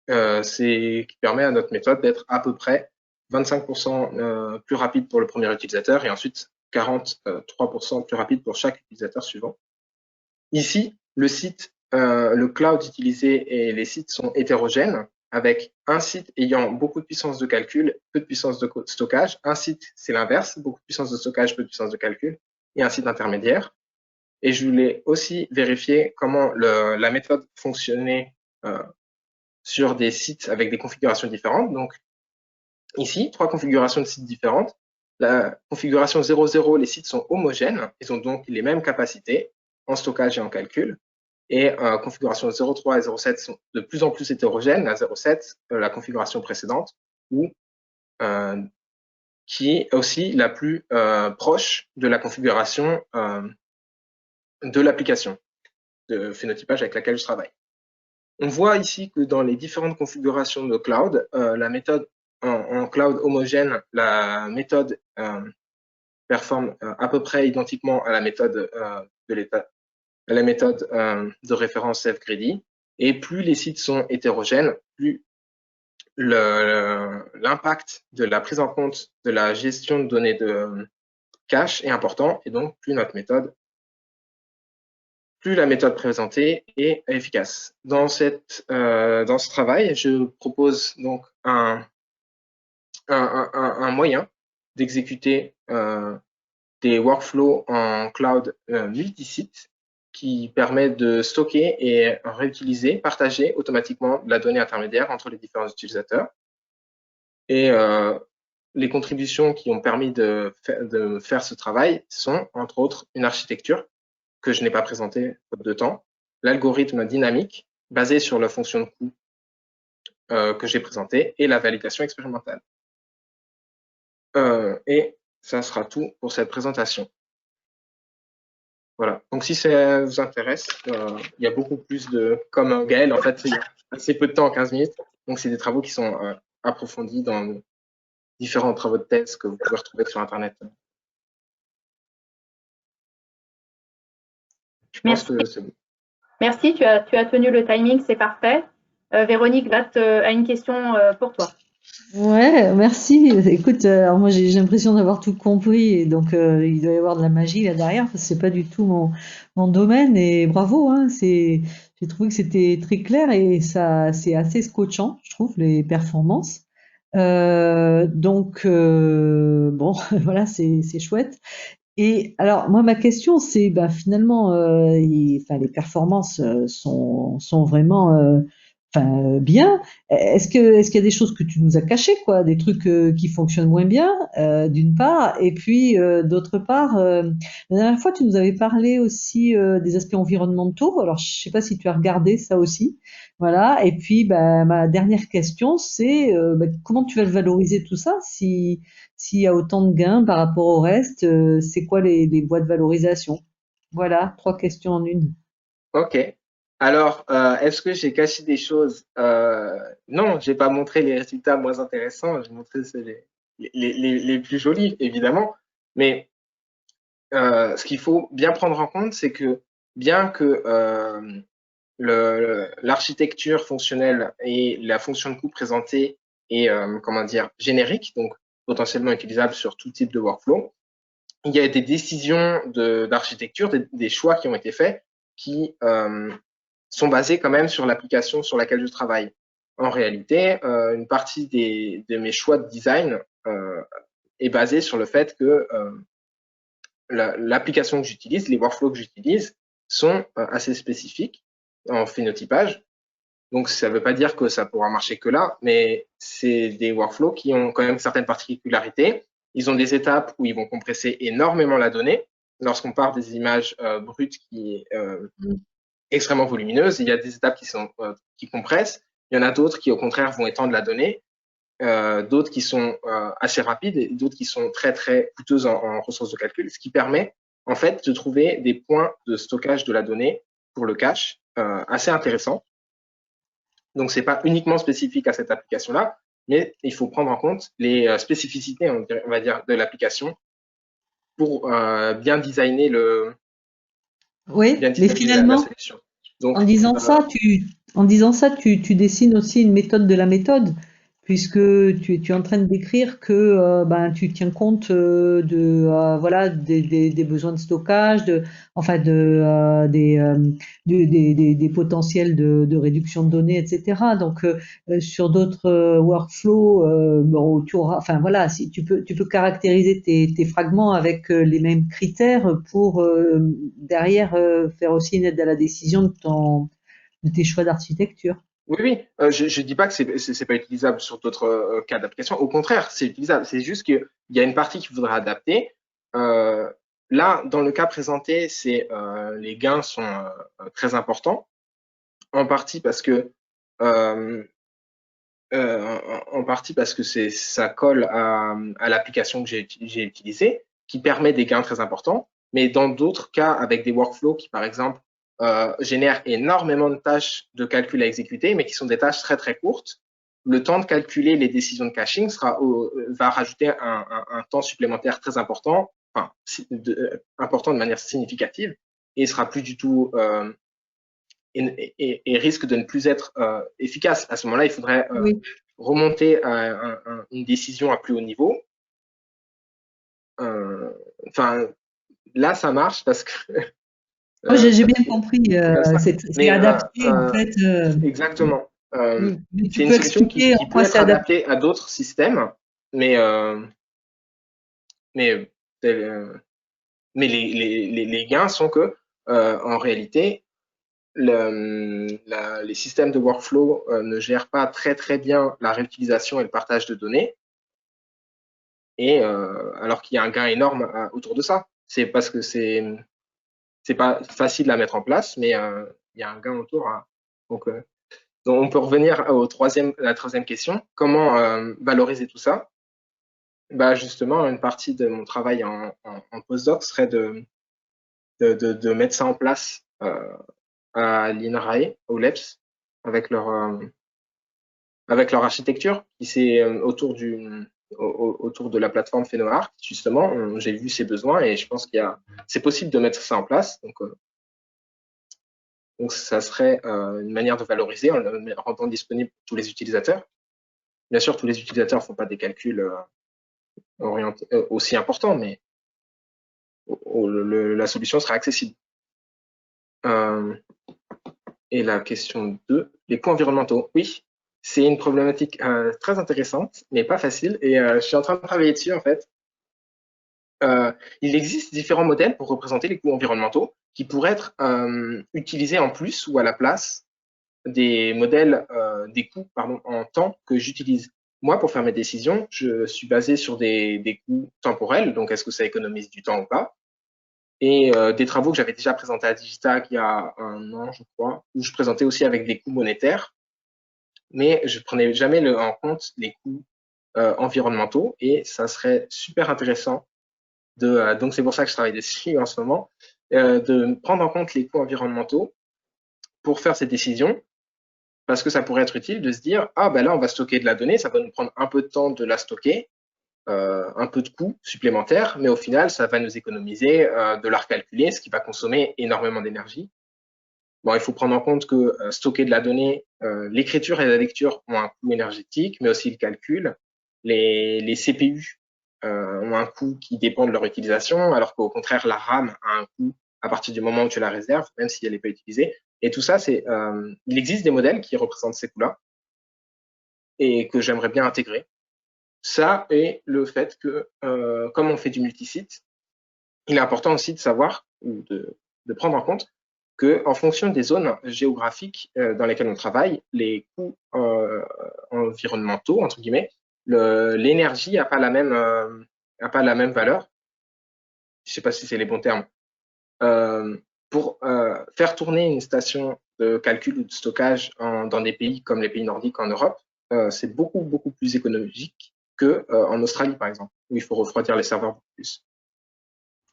C'est qui permet à notre méthode d'être à peu près 25% plus rapide pour le premier utilisateur et ensuite 43% plus rapide pour chaque utilisateur suivant. Ici, le cloud utilisé et les sites sont hétérogènes, avec un site ayant beaucoup de puissance de calcul, peu de puissance de stockage. Un site, c'est l'inverse, beaucoup de puissance de stockage, peu de puissance de calcul, et un site intermédiaire. Et je voulais aussi vérifier comment la méthode fonctionnait sur des sites avec des configurations différentes. Donc, ici, 3 configurations de sites différentes. La configuration 0.0, les sites sont homogènes, ils ont donc les mêmes capacités en stockage et en calcul. Et configuration 0.3 et 0.7 sont de plus en plus hétérogènes. La 0.7, la configuration précédente, qui est aussi la plus proche de la configuration de l'application de phénotypage avec laquelle je travaille. On voit ici que dans les différentes configurations de cloud, la méthode en cloud homogène, la méthode performe à peu près identiquement à la méthode de référence fGreedy. Et plus les sites sont hétérogènes, plus l'impact de la prise en compte de la gestion de données de cache est important, et donc plus la méthode présentée est efficace. Dans ce travail, je propose donc un moyen d'exécuter des workflows en cloud multisite qui permet de stocker et réutiliser, partager automatiquement la donnée intermédiaire entre les différents utilisateurs. Et les contributions qui ont permis de faire ce travail sont, entre autres, une architecture que je n'ai pas présentée faute de temps, l'algorithme dynamique basé sur la fonction de coût que j'ai présenté et la validation expérimentale. Et ça sera tout pour cette présentation. Voilà. Donc, si ça vous intéresse, il y a beaucoup plus comme Gaël, en fait, il y a assez peu de temps, 15 minutes. Donc, c'est des travaux qui sont approfondis dans différents travaux de thèse que vous pouvez retrouver sur Internet. Je pense que c'est bon. Merci, tu as tenu le timing, c'est parfait. Véronique a une question pour toi. Ouais, merci. Écoute, alors moi j'ai l'impression d'avoir tout compris, et donc il doit y avoir de la magie là derrière, parce que c'est pas du tout mon domaine, et bravo, hein, j'ai trouvé que c'était très clair, et ça c'est assez scotchant, je trouve, les performances. Donc bon, voilà, c'est chouette. Et alors moi ma question c'est, bah, finalement, enfin les performances sont vraiment enfin, bien. Est-ce qu'il y a des choses que tu nous as cachées, quoi, des trucs qui fonctionnent moins bien, d'une part, et puis d'autre part, la dernière fois tu nous avais parlé aussi des aspects environnementaux. Alors je sais pas si tu as regardé ça aussi, voilà. Et puis bah, ma dernière question c'est bah, comment tu vas le valoriser tout ça si s'il y a autant de gains par rapport au reste, c'est quoi les voies de valorisation? Voilà, trois questions en une. Ok. Alors, est-ce que j'ai caché des choses? Non, j'ai pas montré les résultats moins intéressants, j'ai montré les plus jolis, évidemment. Mais ce qu'il faut bien prendre en compte, c'est que bien que l'architecture fonctionnelle et la fonction de coût présentée est, comment dire, générique, donc potentiellement utilisable sur tout type de workflow, il y a des décisions d'architecture, des choix qui ont été faits qui sont basés quand même sur l'application sur laquelle je travaille. En réalité, une partie de mes choix de design est basée sur le fait que l'application que j'utilise, les workflows que j'utilise sont assez spécifiques en phénotypage. Donc, ça ne veut pas dire que ça pourra marcher que là, mais c'est des workflows qui ont quand même certaines particularités. Ils ont des étapes où ils vont compresser énormément la donnée. Lorsqu'on part des images brutes qui est extrêmement volumineuses, il y a des étapes qui compressent. Il y en a d'autres qui, au contraire, vont étendre la donnée. D'autres qui sont assez rapides et d'autres qui sont très, très coûteuses en ressources de calcul, ce qui permet, en fait, de trouver des points de stockage de la donnée pour le cache assez intéressants. Donc, c'est pas uniquement spécifique à cette application-là, mais il faut prendre en compte les spécificités, on va dire, de l'application pour bien designer Oui, mais la finalement, solution. Donc, en disant ça, tu dessines aussi une méthode de la méthode, puisque tu es en train de décrire que ben, tu tiens compte voilà, des besoins de stockage, enfin des potentiels de réduction de données, etc. Donc sur d'autres workflows, bon, tu auras, enfin voilà, si tu peux caractériser tes fragments avec les mêmes critères pour derrière faire aussi une aide à la décision de tes choix d'architecture. oui, oui, je ne dis pas que c'est pas utilisable sur d'autres cas d'application. Au contraire, c'est utilisable. C'est juste qu'il y a une partie qu'il faudra adapter. Là, dans le cas présenté, les gains sont très importants, en partie parce que ça colle à l'application que j'ai utilisée, qui permet des gains très importants. Mais dans d'autres cas, avec des workflows qui, par exemple, génèrent énormément de tâches de calcul à exécuter, mais qui sont des tâches très très courtes, le temps de calculer les décisions de caching va rajouter un temps supplémentaire très important, enfin important de manière significative, et sera plus du tout et risque de ne plus être efficace. À ce moment-là, il faudrait Oui. remonter à une décision à plus haut niveau. Enfin, là, ça marche parce que Oh, j'ai bien compris, c'est mais adapté en fait. exactement. Mais C'est tu une peux solution expliquer qui en peut quoi être c'est adapté? adaptée à d'autres systèmes, mais mais mais les gains sont que en réalité les systèmes de workflow ne gèrent pas très très bien la réutilisation et le partage de données, et alors qu'il y a un gain énorme autour de ça. C'est parce que c'est pas facile à mettre en place, mais il y a un gain autour. Donc, on peut revenir à la troisième question. Comment valoriser tout ça? Bah justement, une partie de mon travail en postdoc serait de mettre ça en place à l'INRAE, au LEPS, avec leur architecture, qui c'est autour de la plateforme PhenoArt, justement. J'ai vu ses besoins et je pense c'est possible de mettre ça en place. Donc ça serait une manière de valoriser en le rendant disponible pour tous les utilisateurs. Bien sûr, tous les utilisateurs ne font pas des calculs aussi importants, mais la solution sera accessible. Et la question 2, les coûts environnementaux. Oui, c'est une problématique très intéressante, mais pas facile. Et je suis en train de travailler dessus, en fait. Il existe différents modèles pour représenter les coûts environnementaux qui pourraient être utilisés en plus ou à la place des modèles, des coûts en temps que j'utilise. Moi, pour faire mes décisions, je suis basé sur des coûts temporels, donc est-ce que ça économise du temps ou pas, et des travaux que j'avais déjà présentés à Digitag il y a 1 an, je crois, où je présentais aussi avec des coûts monétaires, mais je prenais jamais en compte les coûts environnementaux, et ça serait super intéressant donc c'est pour ça que je travaille dessus en ce moment, de prendre en compte les coûts environnementaux pour faire ces décisions, parce que ça pourrait être utile de se dire, ah ben là on va stocker de la donnée, ça va nous prendre un peu de temps de la stocker, un peu de coûts supplémentaires, mais au final ça va nous économiser de la recalculer, ce qui va consommer énormément d'énergie. Bon, il faut prendre en compte que stocker de la donnée, l'écriture et la lecture ont un coût énergétique, mais aussi le calcul. Les CPU ont un coût qui dépend de leur utilisation, alors qu'au contraire, la RAM a un coût à partir du moment où tu la réserves, même si elle n'est pas utilisée. Et tout ça, il existe des modèles qui représentent ces coûts-là et que j'aimerais bien intégrer. Ça et le fait que, comme on fait du multisite, il est important aussi de savoir ou de prendre en compte que, en fonction des zones géographiques dans lesquelles on travaille, les coûts environnementaux, entre guillemets, l'énergie n'a pas la même valeur. Je ne sais pas si c'est les bons termes. Pour faire tourner une station de calcul ou de stockage dans des pays comme les pays nordiques en Europe, c'est beaucoup, beaucoup plus économique qu'en Australie, par exemple, où il faut refroidir les serveurs beaucoup plus.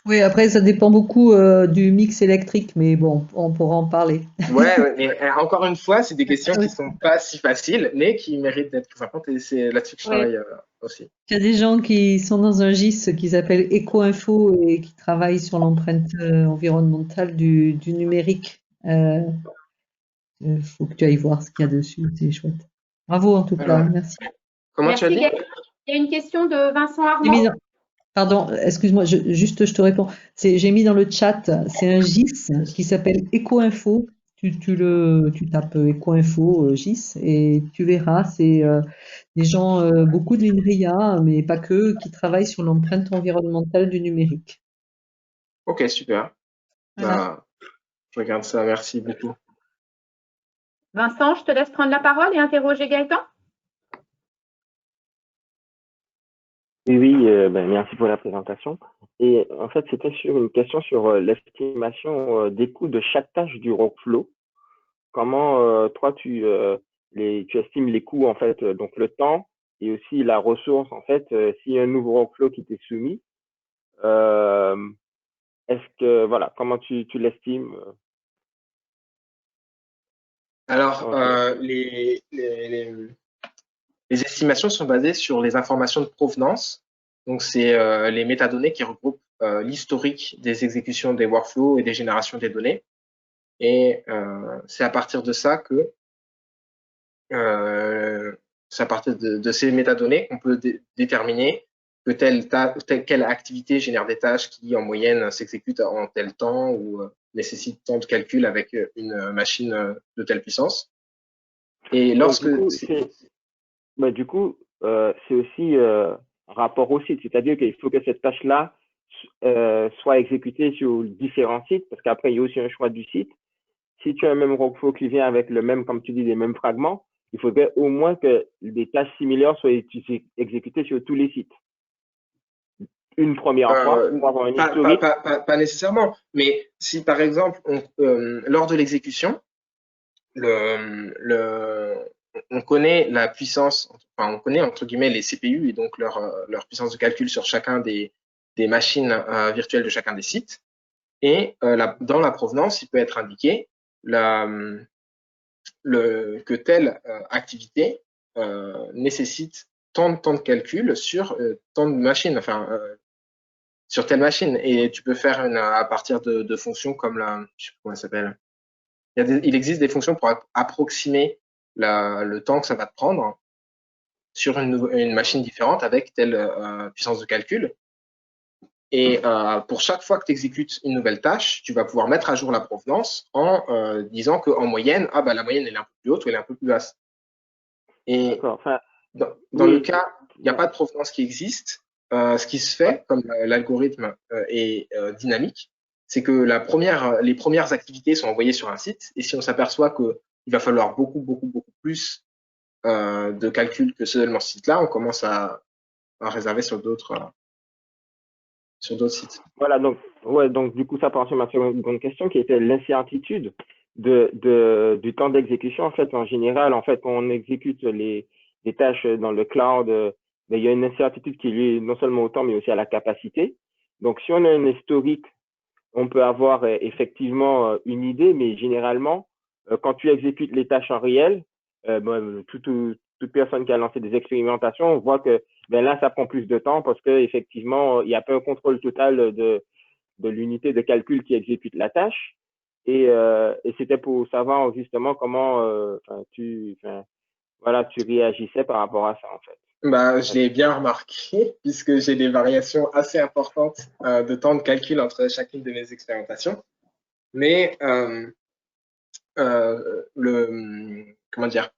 Oui, après, ça dépend beaucoup du mix électrique, mais bon, on pourra en parler. Ouais, mais encore une fois, c'est des questions qui sont pas si faciles, mais qui méritent d'être prises en compte, et c'est là-dessus que je travaille aussi. Il y a des gens qui sont dans un GIS qui s'appelle Eco-Info et qui travaillent sur l'empreinte environnementale du numérique. Faut que tu ailles voir ce qu'il y a dessus, c'est chouette. Bravo en tout cas, merci. Comment tu as dit? Il y a une question de Vincent Armand. Pardon, excuse-moi, je te réponds. J'ai mis dans le chat, c'est un GIS qui s'appelle Eco-Info. Tu tapes Eco-Info GIS et tu verras, c'est des gens, beaucoup de l'INRIA, mais pas que, qui travaillent sur l'empreinte environnementale du numérique. Ok, super. Voilà. Bah, je regarde ça, merci beaucoup. Vincent, je te laisse prendre la parole et interroger Gaëtan. Oui, merci pour la présentation. Et en fait, c'était sur une question sur l'estimation des coûts de chaque tâche du workflow. Comment toi tu estimes les coûts en fait, donc le temps et aussi la ressource en fait, s'il y a un nouveau workflow qui t'est soumis, est-ce que voilà, comment tu l'estimes? Alors, les estimations sont basées sur les informations de provenance. Donc, c'est les métadonnées qui regroupent l'historique des exécutions des workflows et des générations des données. Et c'est à partir de ça que c'est à partir de ces métadonnées qu'on peut déterminer que quelle activité génère des tâches qui, en moyenne, s'exécutent en tel temps ou nécessitent tant de calculs avec une machine de telle puissance. Et lorsque... Du coup, c'est aussi rapport au site, c'est-à-dire qu'il faut que cette tâche-là soit exécutée sur différents sites, parce qu'après, il y a aussi un choix du site. Si tu as un même workflow qui vient avec le même, comme tu dis, les mêmes fragments, il faudrait au moins que des tâches similaires soient exécutées sur tous les sites. Une première fois, pour avoir un historique. Pas nécessairement, mais si par exemple, lors de l'exécution, on connaît la puissance, enfin, on connaît entre guillemets les CPU et donc leur puissance de calcul sur chacun des machines virtuelles de chacun des sites. Et dans la provenance, il peut être indiqué que telle activité nécessite tant de calcul sur tant de machines, enfin sur telle machine. Et tu peux faire à partir de fonctions comme je sais pas comment ça s'appelle. Il existe des fonctions pour approximer le temps que ça va te prendre sur une machine différente avec telle puissance de calcul. Et pour chaque fois que tu exécutes une nouvelle tâche, tu vas pouvoir mettre à jour la provenance en disant qu'en moyenne, la moyenne elle est un peu plus haute ou elle est un peu plus basse. Et dans le cas, il n'y a pas de provenance qui existe. Ce qui se fait, comme l'algorithme est dynamique, c'est que les premières activités sont envoyées sur un site. Et si on s'aperçoit qu'il va falloir beaucoup plus de calculs que seulement ce site-là, on commence à réserver sur d'autres sites. Voilà, donc du coup, ça part sur ma seconde question qui était l'incertitude du temps d'exécution. En fait, en général, en fait, quand on exécute les tâches dans le cloud, il y a une incertitude qui est liée non seulement au temps, mais aussi à la capacité. Donc, si on a un historique, on peut avoir effectivement une idée, mais généralement, quand tu exécutes les tâches en réel, toute personne qui a lancé des expérimentations, on voit que là, ça prend plus de temps parce que effectivement, il n'y a pas un contrôle total de l'unité de calcul qui exécute la tâche. Et c'était pour savoir justement comment tu réagissais par rapport à ça, en fait. Je l'ai bien remarqué, puisque j'ai des variations assez importantes de temps de calcul entre chacune de mes expérimentations. Mais comment dire,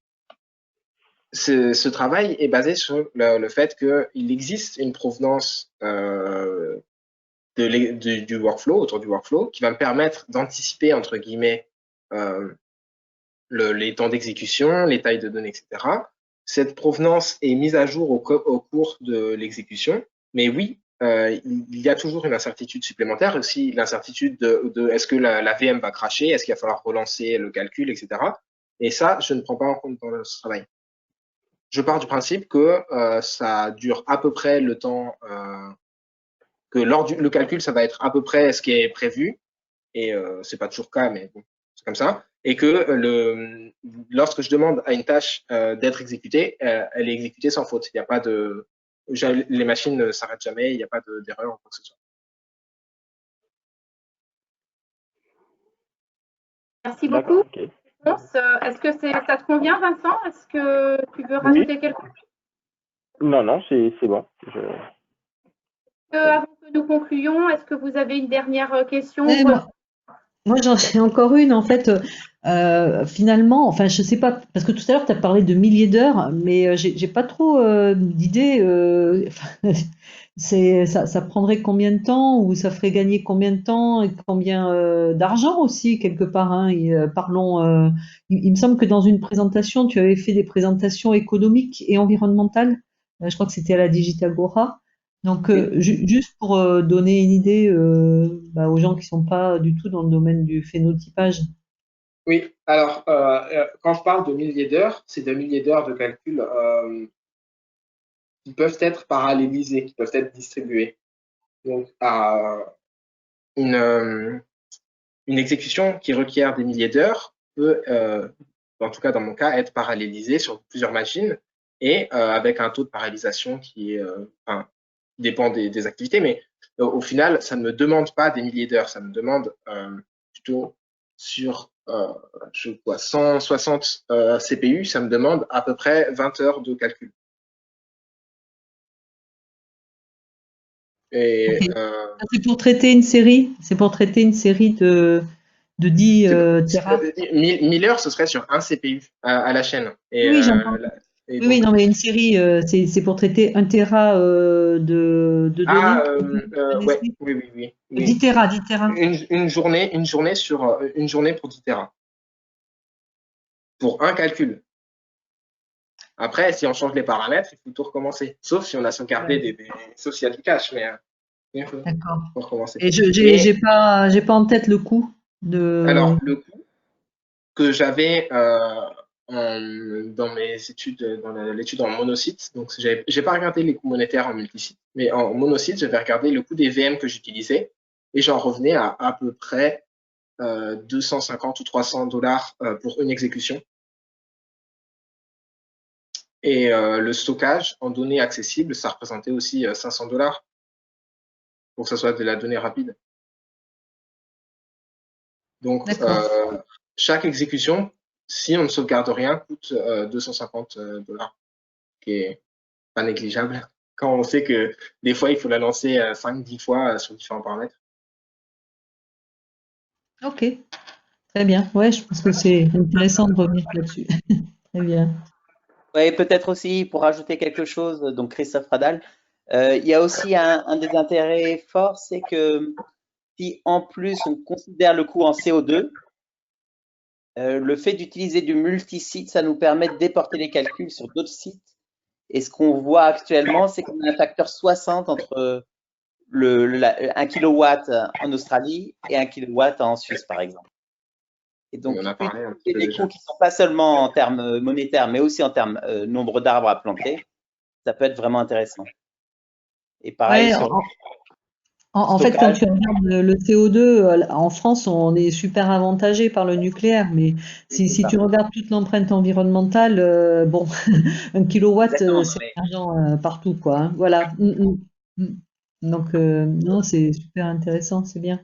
ce travail est basé sur le fait qu'il existe une provenance du workflow, autour du workflow, qui va me permettre d'anticiper, entre guillemets, les temps d'exécution, les tailles de données, etc. Cette provenance est mise à jour au cours de l'exécution, mais oui, il y a toujours une incertitude supplémentaire, aussi l'incertitude de est-ce que la VM va cracher, est-ce qu'il va falloir relancer le calcul, etc. Et ça, je ne prends pas en compte dans ce travail. Je pars du principe que ça dure à peu près le temps, que lors le calcul, ça va être à peu près ce qui est prévu, et c'est pas toujours le cas, mais bon, c'est comme ça, et que lorsque je demande à une tâche d'être exécutée, elle est exécutée sans faute. Il n'y a pas les machines ne s'arrêtent jamais, il n'y a pas d'erreur ou quoi que ce soit. Merci beaucoup. Okay. Est-ce que ça te convient, Vincent? Est-ce que tu veux rajouter quelque chose? Non, c'est bon. Avant que nous concluions, est-ce que vous avez une dernière question? Moi, j'en ai encore une, en fait. Finalement, enfin, je sais pas, parce que tout à l'heure, tu as parlé de milliers d'heures, mais j'ai pas trop d'idées. Ça prendrait combien de temps ou ça ferait gagner combien de temps et combien d'argent aussi, quelque part, hein. Parlons, il me semble que dans une présentation, tu avais fait des présentations économiques et environnementales. Je crois que c'était à la Digitagora. Donc, juste pour donner une idée aux gens qui sont pas du tout dans le domaine du phénotypage. Oui, alors, quand je parle de milliers d'heures, c'est de milliers d'heures de calcul qui peuvent être parallélisés, qui peuvent être distribués. Donc, une exécution qui requiert des milliers d'heures peut, en tout cas dans mon cas, être parallélisée sur plusieurs machines et avec un taux de parallélisation qui dépend des activités, mais au final, ça ne me demande pas des milliers d'heures, ça me demande plutôt sur 160 CPU, ça me demande à peu près 20 heures de calcul. Et, c'est pour traiter une série, de 10 Tera. 1000 heures, ce serait sur un CPU à la chaîne. Et, oui, j'entends. Oui, non, mais une série, c'est pour traiter 1 Tera de données. Oui. 10 Tera. Une journée pour 10 Tera. Pour un calcul. Après, si on change les paramètres, il faut tout recommencer. Sauf si on a sauvegardé sauf s'il y a du cache, mais il faut recommencer. Et j'ai pas en tête le coût de. Alors, le coût que j'avais dans mes études, dans l'étude en monocyte, donc j'ai pas regardé les coûts monétaires en multisite, mais en monocyte, j'avais regardé le coût des VM que j'utilisais et j'en revenais à peu près 250 ou 300 dollars pour une exécution. Et le stockage en données accessibles, ça représentait aussi 500 dollars pour que ça soit de la donnée rapide. Donc, chaque exécution, si on ne sauvegarde rien, coûte 250 dollars, qui est pas négligeable. Quand on sait que des fois, il faut la lancer 5-10 fois sur différents paramètres. Ok, très bien. Ouais, je pense que c'est intéressant de revenir là-dessus. Très bien. Ouais, peut-être aussi pour ajouter quelque chose, donc Christophe Radal, il y a aussi un des intérêts forts, c'est que si en plus on considère le coût en CO2, le fait d'utiliser du multisite, ça nous permet de déporter les calculs sur d'autres sites. Et ce qu'on voit actuellement, c'est qu'on a un facteur 60 entre 1 kilowatt en Australie et 1 kilowatt en Suisse, par exemple. Et donc, On en a parlé un petit peu des déjà. coûts qui ne sont pas seulement en termes monétaires, mais aussi en termes nombre d'arbres à planter, ça peut être vraiment intéressant. Et pareil Ouais, sur en fait, quand tu regardes le CO2, en France, on est super avantagé par le nucléaire, mais si tu regardes toute l'empreinte environnementale, bon, 1 kilowatt, Exactement, c'est de mais- l'argent partout, quoi. Hein. Voilà. Donc, non, c'est super intéressant, c'est bien.